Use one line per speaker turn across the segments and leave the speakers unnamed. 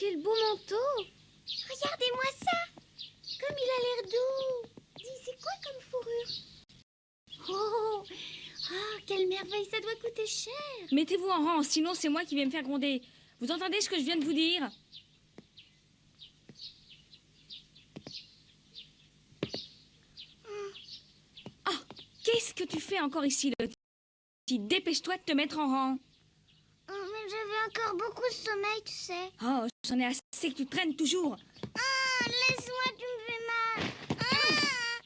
quel beau manteau! Regardez-moi ça! Comme il a l'air doux! Dis, c'est quoi comme fourrure? Oh! Ah, quelle merveille, ça doit coûter cher!
Mettez-vous en rang, sinon c'est moi qui vais me faire gronder. Vous entendez ce que je viens de vous dire? Ah, qu'est-ce que tu fais encore ici, Lottie? Dépêche-toi de te mettre en rang.
Oh, mais j'avais encore beaucoup de sommeil, tu sais.
Oh, j'en ai assez que tu traînes toujours.
Ah, laisse-moi, tu me fais mal. Ah.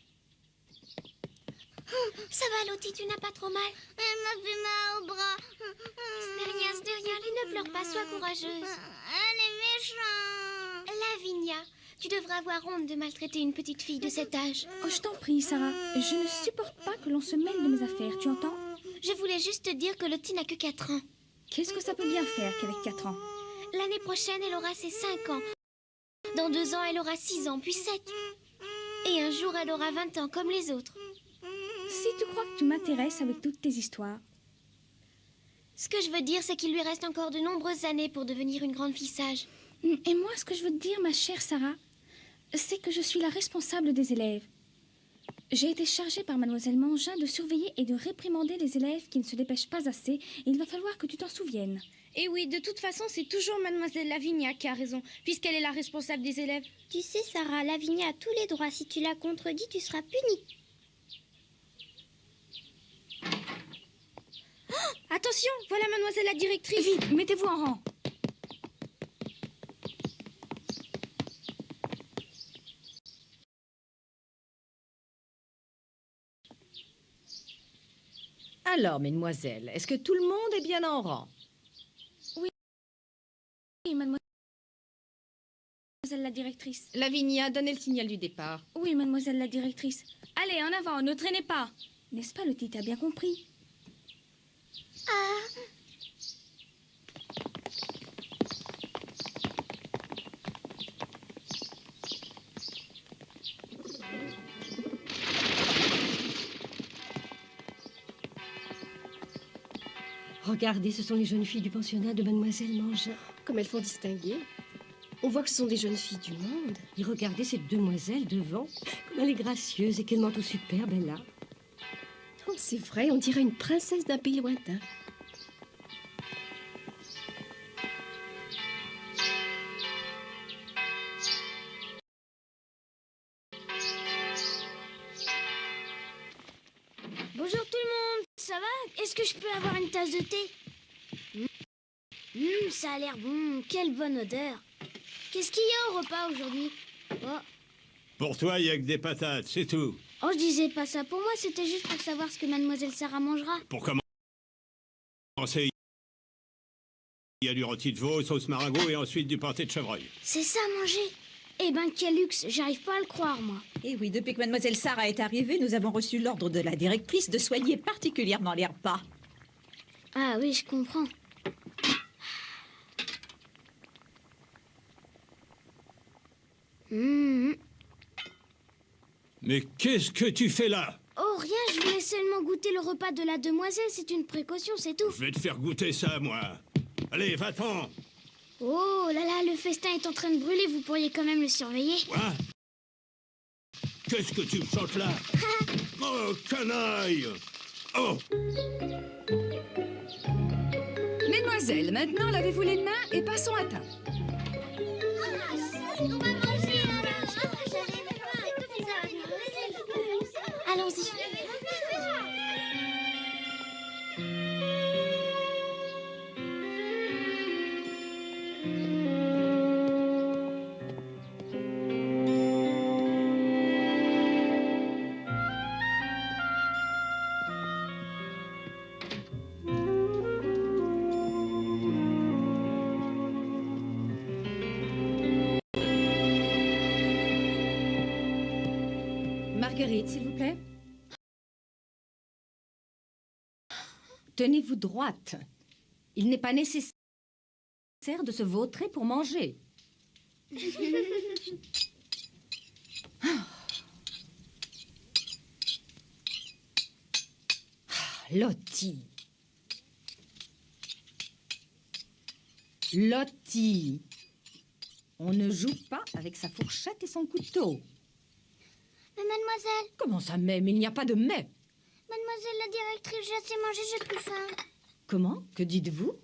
Oh, ça va, Lottie, tu n'as pas trop mal? Elle m'a fait mal au bras. Ce n'est rien, Lily, ne pleure pas, sois courageuse. Elle est méchante. Lavinia, tu devrais avoir honte de maltraiter une petite fille de cet âge.
Oh, je t'en prie, Sarah. Je ne supporte pas que l'on se mêle de mes affaires, tu entends?
Je voulais juste te dire que Lottie n'a que 4 ans.
Qu'est-ce que ça peut bien faire qu'avec 4 ans?
L'année prochaine, elle aura ses 5 ans. Dans 2 ans, elle aura 6 ans, puis 7. Et un jour, elle aura 20 ans, comme les autres.
Si tu crois que tu m'intéresses avec toutes tes histoires.
Ce que je veux dire, c'est qu'il lui reste encore de nombreuses années pour devenir une grande fille sage.
Et moi, ce que je veux te dire, ma chère Sarah, c'est que je suis la responsable des élèves. J'ai été chargée par mademoiselle Mangin de surveiller et de réprimander les élèves qui ne se dépêchent pas assez, et il va falloir que tu t'en souviennes.
Et oui, de toute façon, c'est toujours mademoiselle Lavinia qui a raison, puisqu'elle est la responsable des élèves.
Tu sais, Sarah, Lavinia a tous les droits. Si tu la contredis, tu seras punie.
Oh, attention, voilà mademoiselle la directrice.
Vite, mettez-vous en rang.
Alors, mesdemoiselles, est-ce que tout le monde est bien en rang?
Oui, mademoiselle la directrice.
Lavinia, donnez le signal du départ.
Oui, mademoiselle la directrice. Allez, en avant, ne traînez pas. N'est-ce pas, Lottie, t'as bien compris?
Ah.
Regardez, ce sont les jeunes filles du pensionnat de mademoiselle Mangin.
Comme elles font distinguer. On voit que ce sont des jeunes filles du monde.
Et regardez cette demoiselle devant. Comme elle est gracieuse et quel manteau superbe elle a.
Oh, c'est vrai, on dirait une princesse d'un pays lointain.
Bonjour tout le monde, ça va? Est-ce que je peux avoir une tasse de thé? Ça a l'air bon, quelle bonne odeur. Qu'est-ce qu'il y a au repas aujourd'hui? Oh.
Pour toi, il n'y a que des patates, c'est tout.
Oh, je disais pas ça pour moi, c'était juste pour savoir ce que mademoiselle Sarah mangera.
Pour commencer, il y a du rôti de veau, sauce maringot et ensuite du pâté de chevreuil.
C'est ça, manger? Eh ben, quel luxe, j'arrive pas à le croire, moi.
Et oui, depuis que mademoiselle Sarah est arrivée, nous avons reçu l'ordre de la directrice de soigner particulièrement les repas.
Ah oui, je comprends.
Mais qu'est-ce que tu fais là?
Oh, rien, je voulais seulement goûter le repas de la demoiselle, c'est une précaution, c'est tout.
Je vais te faire goûter ça, moi. Allez, va-t'en.
Oh là là, le festin est en train de brûler, vous pourriez quand même le surveiller.
Quoi? Qu'est-ce que tu me chantes là? Oh, canaille! Oh!
Mesdemoiselles, maintenant lavez-vous les mains et passons à table.
On va manger, allons-y.
Marguerite, s'il vous plaît. Tenez-vous droite. Il n'est pas nécessaire de se vautrer pour manger. Lottie. Lottie.
On ne joue pas avec sa fourchette et son couteau.
Mais mademoiselle,
Comment ça, mais il n'y a pas de mais.
mademoiselle la directrice, j'ai assez mangé, j'ai plus faim.
Comment? Que dites-vous?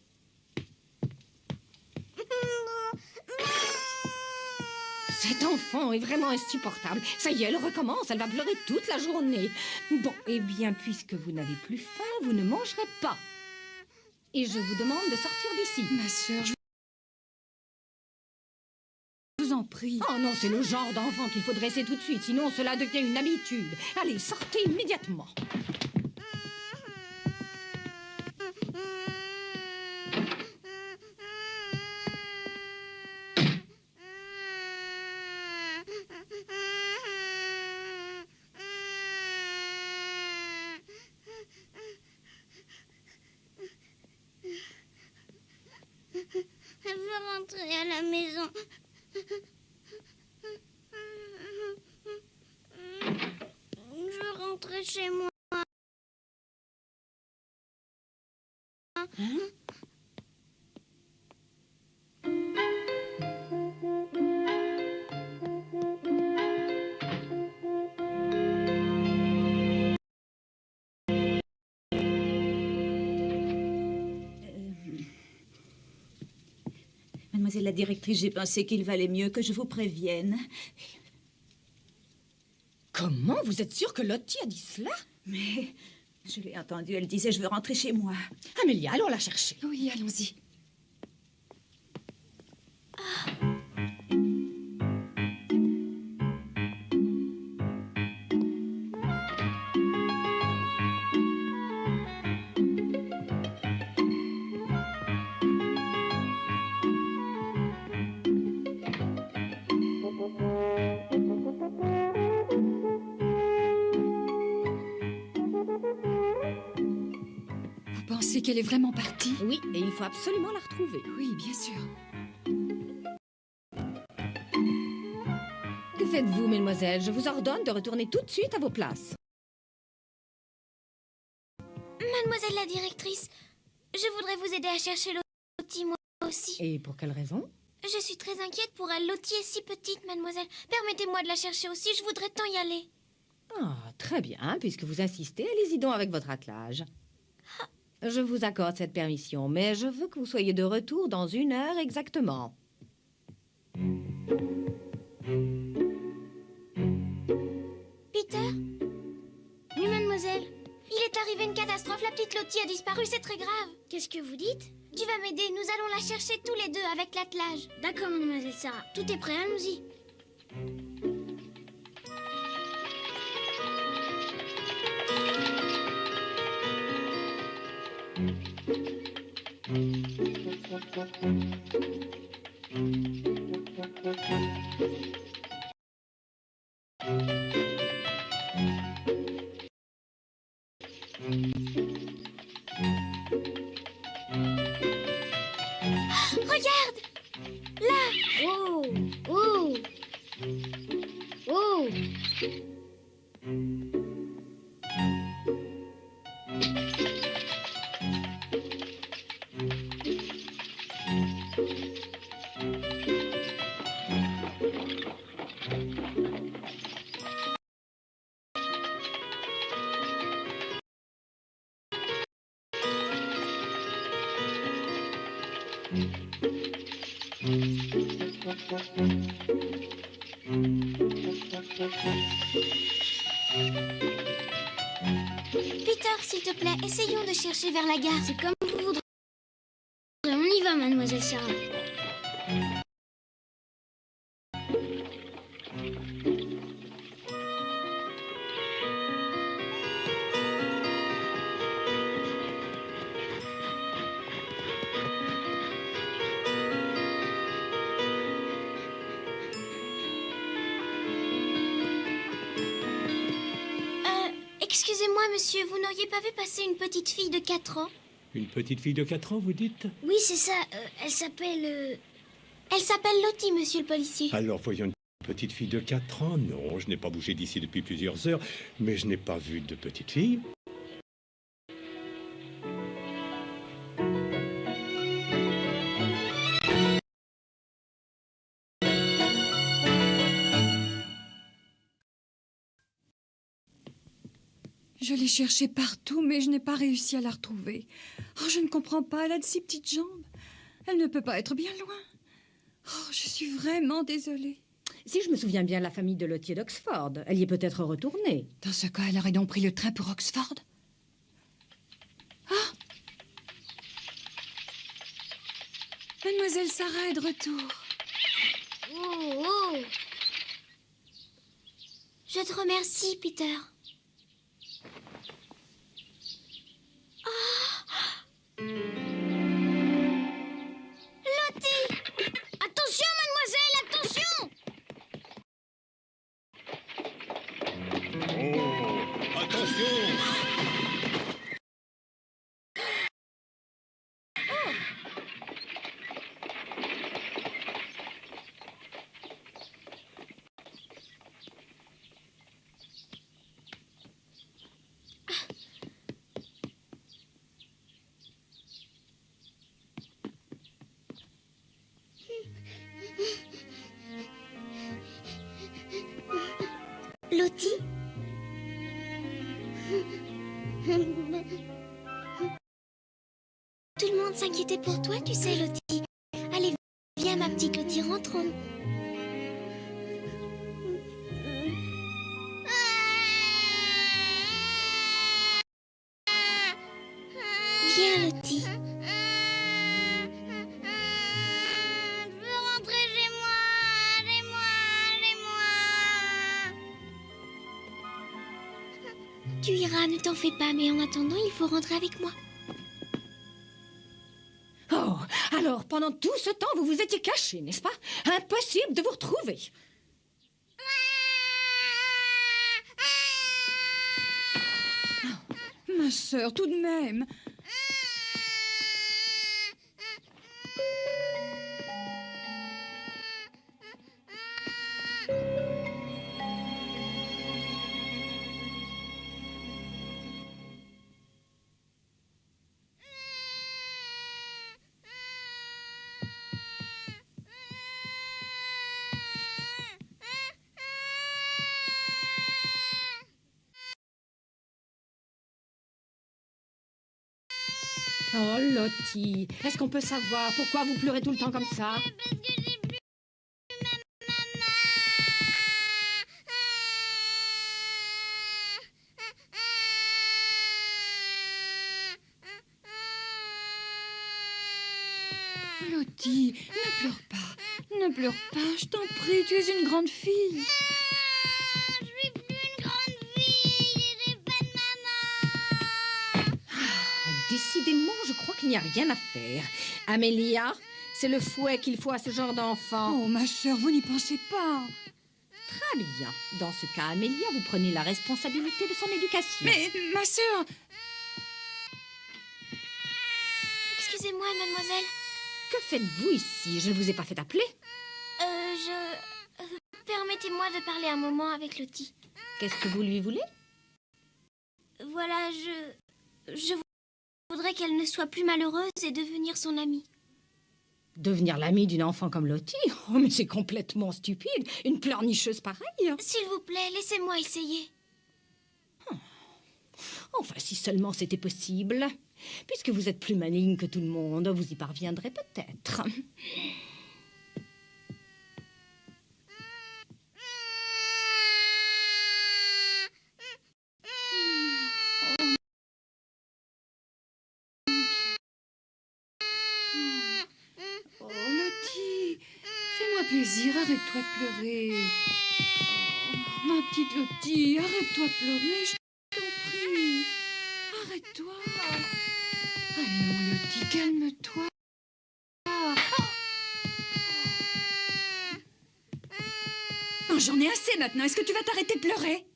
Cet enfant est vraiment insupportable. Ça y est, elle recommence, elle va pleurer toute la journée. Bon, eh bien, puisque vous n'avez plus faim, vous ne mangerez pas. Et je vous demande de sortir d'ici.
Ma sœur, je vous en prie.
Oh non, c'est le genre d'enfant qu'il faut dresser tout de suite, sinon cela devient une habitude. Allez, sortez immédiatement.
Je veux rentrer à la maison. Je veux rentrer chez moi.
Mademoiselle la directrice, j'ai pensé qu'il valait mieux que je vous prévienne. Comment? Vous êtes sûre que Lottie a dit cela? Mais je l'ai entendue, elle disait « je veux rentrer chez moi ». Amélia, allons la chercher.
Oui, allons-y. Vous pensez qu'elle est vraiment partie?
Oui, et il faut absolument la retrouver.
Oui, bien sûr.
Que faites-vous, mesdemoiselles? Je vous ordonne de retourner tout de suite à vos places.
Mademoiselle la directrice, je voudrais vous aider à chercher Lottie, moi aussi.
Et pour quelle raison?
Je suis très inquiète pour elle. Lottie est si petite, mademoiselle. Permettez-moi de la chercher aussi, je voudrais tant y aller.
Ah, très bien, puisque vous insistez, allez-y donc avec votre attelage. Je vous accorde cette permission, mais je veux que vous soyez de retour dans 1 heure exactement.
Peter? Oui, mademoiselle. Il est arrivé une catastrophe, la petite Lottie a disparu, c'est très grave. Qu'est-ce que vous dites? Tu vas m'aider, nous allons la chercher tous les deux avec l'attelage. D'accord, mademoiselle Sarah. Tout est prêt, allons-y. Regarde! Là! Oh! Oh! Oh! Peter, s'il te plaît, essayons de chercher vers la gare. C'est comme vous voudrez. On y va, mademoiselle Sarah. Excusez-moi, monsieur, vous n'auriez pas vu passer une petite fille de 4 ans?
Une petite fille de 4 ans, vous dites?
Oui, c'est ça. Elle s'appelle... Elle s'appelle Lottie, monsieur le policier.
Alors, voyons, une petite fille de 4 ans? Non, je n'ai pas bougé d'ici depuis plusieurs heures, mais je n'ai pas vu de petite fille.
Je l'ai cherchée partout, mais je n'ai pas réussi à la retrouver. Oh, je ne comprends pas, elle a de si petites jambes. Elle ne peut pas être bien loin. Oh, je suis vraiment désolée.
Si je me souviens bien, la famille de Lottie est d'Oxford. Elle y est peut-être retournée.
Dans ce cas, elle aurait donc pris le train pour Oxford? Ah! Mademoiselle Sarah est de retour.
Oh, oh. Je te remercie, Peter. Oh. Lottie! Attention, mademoiselle, attention!
Oh, attention!
Lottie? Tout le monde s'inquiétait pour toi, tu sais, Lottie. Allez, viens, ma petite Lottie, rentrons. Viens, Lottie. Je veux rentrer chez moi, chez moi, chez moi. Tu iras, ne t'en fais pas, mais en attendant, il faut rentrer avec moi.
Oh, alors, pendant tout ce temps, vous vous étiez caché, n'est-ce pas? Impossible de vous retrouver.
Ma sœur, tout de même.
Oh, Lottie, est-ce qu'on peut savoir pourquoi vous pleurez tout le temps comme ça?
Parce que j'ai plus
Lottie, ne pleure pas. Ne pleure pas, je t'en prie, tu es une grande fille.
Je suis plus une grande fille, j'ai pas de maman.
Décidément, je crois qu'il n'y a rien à faire. Amélia, c'est le fouet qu'il faut à ce genre d'enfant.
Oh, ma sœur, vous n'y pensez pas.
Très bien. Dans ce cas, Amélia, vous prenez la responsabilité de son éducation.
Mais, ma sœur...
Excusez-moi, mademoiselle.
Que faites-vous ici? Je ne vous ai pas fait appeler.
Permettez-moi de parler un moment avec Lottie.
Qu'est-ce que vous lui voulez?
Voilà, je voudrais qu'elle ne soit plus malheureuse et devenir son amie.
Devenir l'amie d'une enfant comme Lottie? Oh, mais c'est complètement stupide. Une pleurnicheuse pareille.
S'il vous plaît, laissez-moi essayer.
Enfin, si seulement c'était possible. Puisque vous êtes plus maligne que tout le monde, vous y parviendrez peut-être.
Oh, Lottie, fais-moi plaisir, arrête-toi de pleurer. Oh, ma petite Lottie, arrête-toi de pleurer, je t'en prie. Arrête-toi. Allons, Lottie, calme-toi. Oh, j'en ai assez maintenant. Est-ce que tu vas t'arrêter de pleurer?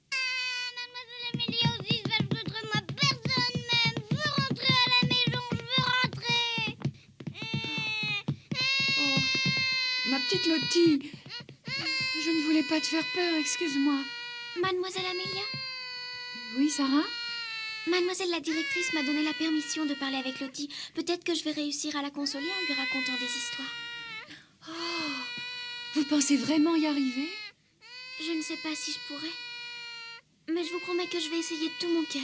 Mademoiselle Amélie aussi se fâche contre moi. Personne même. Je veux rentrer à la maison. Je veux rentrer.
Oh, ma petite Lottie, je ne voulais pas te faire peur, excuse-moi.
Mademoiselle Amélia?
Oui, Sarah?
Mademoiselle la directrice m'a donné la permission de parler avec Lottie. Peut-être que je vais réussir à la consoler en lui racontant des histoires.
Oh, vous pensez vraiment y arriver?
Je ne sais pas si je pourrais. Mais je vous promets que je vais essayer de tout mon cœur.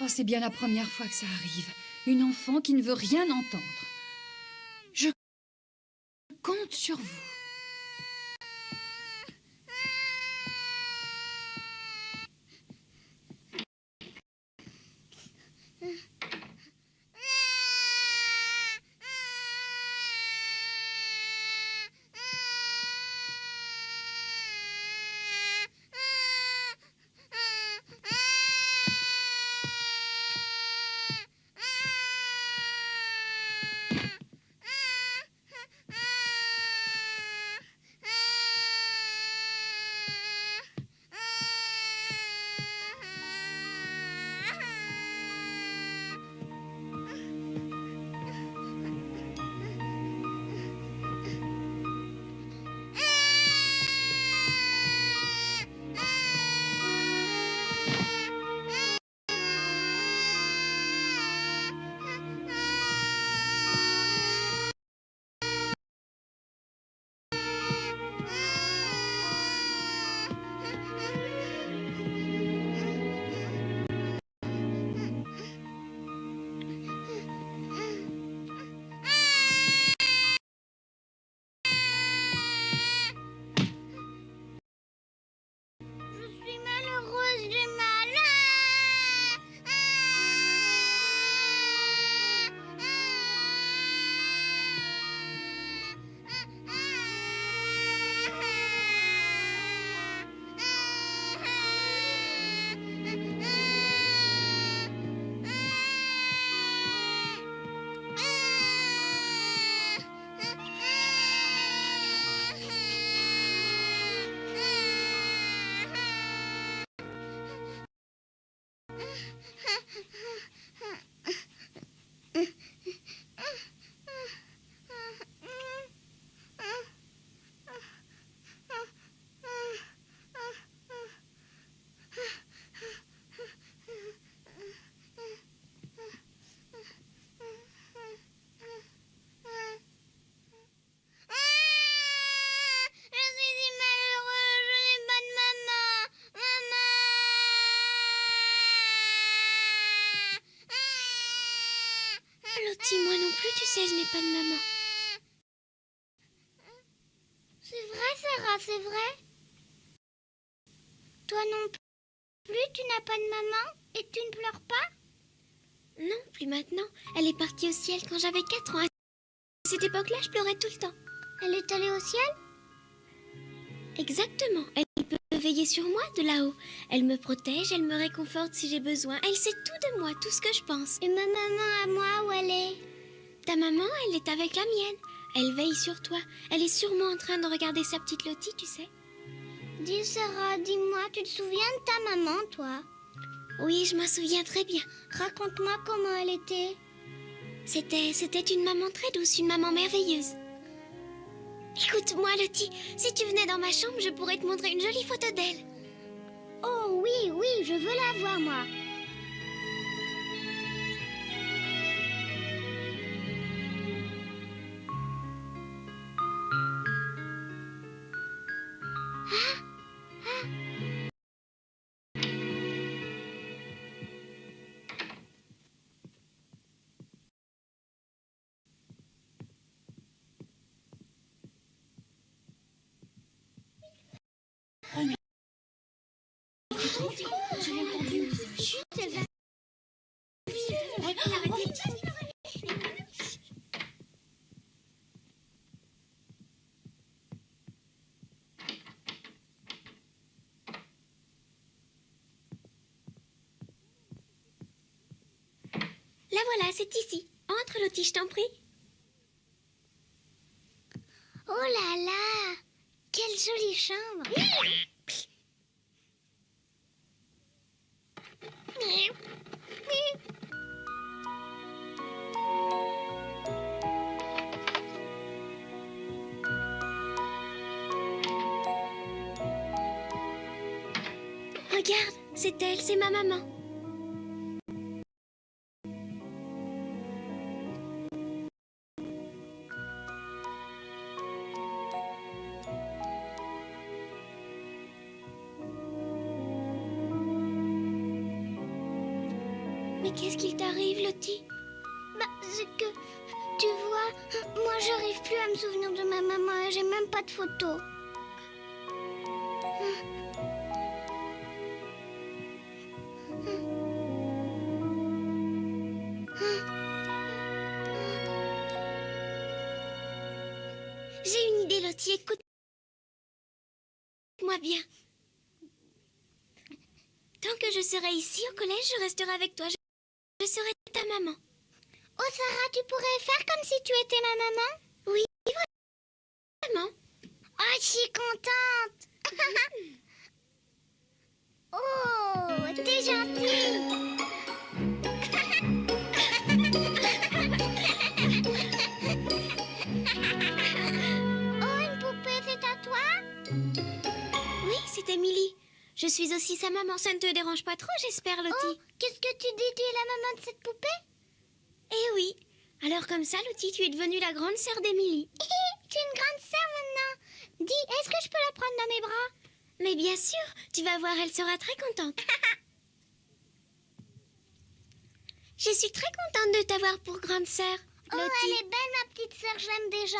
Oh, c'est bien la première fois que ça arrive. Une enfant qui ne veut rien entendre. Je compte sur vous.
Je suis malheureuse, j'ai mal. Lottie, moi non plus, tu sais, je n'ai pas de maman. C'est vrai, Sarah, c'est vrai. Toi non plus, tu n'as pas de maman et tu ne pleures pas? Non, plus maintenant. Elle est partie au ciel quand j'avais 4 ans. À cette époque-là, je pleurais tout le temps. Elle est allée au ciel? Exactement. Elle peut veiller sur moi de là-haut. Elle me protège, elle me réconforte si j'ai besoin. Elle sait tout de moi, tout ce que je pense. Et ma maman à moi, où elle est? Ta maman, elle est avec la mienne. Elle veille sur toi. Elle est sûrement en train de regarder sa petite Lottie, tu sais. Dis Sarah, dis-moi, tu te souviens de ta maman, toi? Oui, je m'en souviens très bien. Raconte-moi comment elle était. C'était une maman très douce, une maman merveilleuse. Écoute-moi, Lottie, si tu venais dans ma chambre, je pourrais te montrer une jolie photo d'elle. Oh oui, oui, je veux la voir, moi. La voilà, c'est ici. Entre, Lottie, je t'en prie. Oh là là! Quelle jolie chambre! Regarde, c'est elle, c'est ma maman. Mais qu'est-ce qu'il t'arrive, Lottie? Bah, c'est que... Tu vois, moi j'arrive plus à me souvenir de ma maman et j'ai même pas de photo. J'ai une idée, Lottie, écoute-moi bien. Tant que je serai ici au collège, je resterai avec toi. Je serai ta maman. Oh, Sarah, tu pourrais faire comme si tu étais ma maman? Oui, vraiment. Oh, je suis contente. Oh, t'es gentille. Oh, une poupée, c'est à toi? Oui, c'est Émilie. Je suis aussi sa maman. Ça ne te dérange pas trop, j'espère, Lottie? Oh, qu'est-ce que tu dis? Tu es la maman de cette poupée? Eh oui. Alors comme ça, Lottie, tu es devenue la grande sœur d'Émilie. Tu es une grande sœur maintenant. Dis, est-ce que je peux la prendre dans mes bras? Mais bien sûr, tu vas voir, elle sera très contente. Je suis très contente de t'avoir pour grande sœur, Lottie. Oh, elle est belle, ma petite sœur, je l'aime déjà.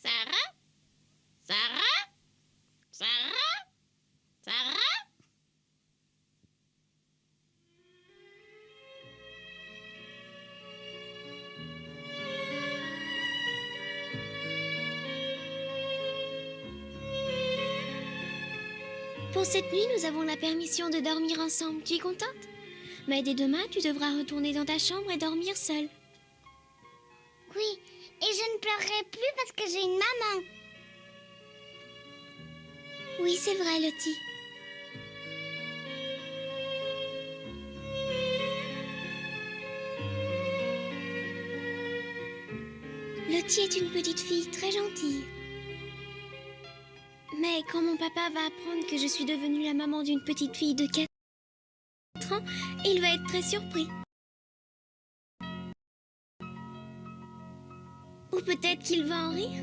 Sarah? Sarah? Sarah? Sarah? Pour cette nuit, nous avons la permission de dormir ensemble. Tu es contente? Mais dès demain, tu devras retourner dans ta chambre et dormir seule. Oui, et je ne pleurerai plus parce que j'ai une maman. Oui, c'est vrai, Lottie. Lottie est une petite fille très gentille. Mais quand mon papa va apprendre que je suis devenue la maman d'une petite fille de 4 ans, il va être très surpris. Ou peut-être qu'il va en rire.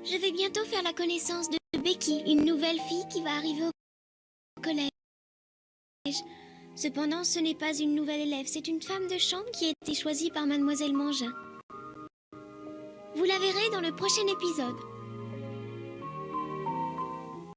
Je vais bientôt faire la connaissance de Becky, une nouvelle fille qui va arriver au collège. Cependant, ce n'est pas une nouvelle élève, c'est une femme de chambre qui a été choisie par Mademoiselle Mangin. Vous la verrez dans le prochain épisode.